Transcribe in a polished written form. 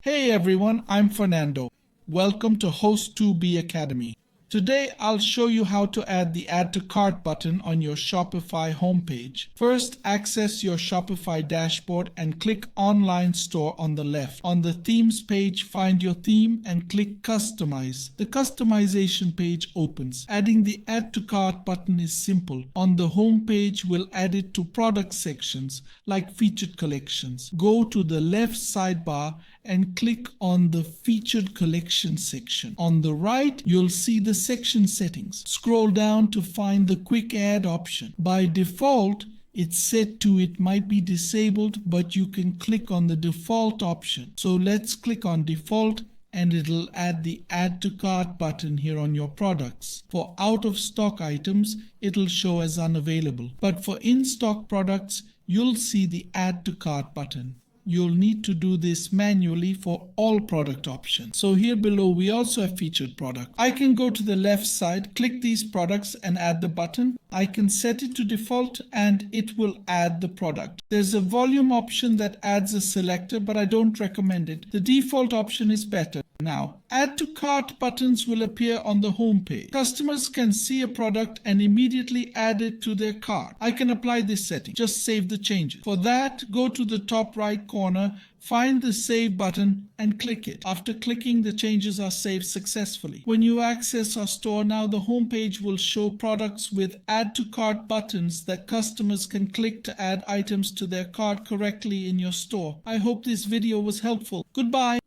Hey everyone, I'm Fernando. Welcome to Host2B Academy. Today I'll show you how to add the Add to Cart button on your Shopify homepage. First, access your Shopify dashboard and click Online Store on the left. On the Themes page, find your theme and click Customize. The customization page opens. Adding the Add to Cart button is simple. On the home page, we'll add it to product sections like featured collections. Go to the left sidebar and click on the Featured Collection section. On the right, you'll see the section settings. Scroll down to find the Quick Add option. By default, it's set to it might be disabled, but you can click on the default option. So let's click on default and it'll add the Add to Cart button here on your products. For out of stock items, it'll show as unavailable. But for in-stock products, you'll see the Add to Cart button. You'll need to do this manually for all product options. So here below we also have featured product. I can go to the left side, click these products and add the button. I can set it to default and it will add the product. There's a volume option that adds a selector, but I don't recommend it. The default option is better. Now, Add to Cart buttons will appear on the home page. Customers can see a product and immediately add it to their cart. I can apply this setting. Just save the changes. For that, go to the top right corner, find the Save button and click it. After clicking, the changes are saved successfully. When you access our store now, the home page will show products with Add to Cart buttons that customers can click to add items to their cart correctly in your store. I hope this video was helpful. Goodbye.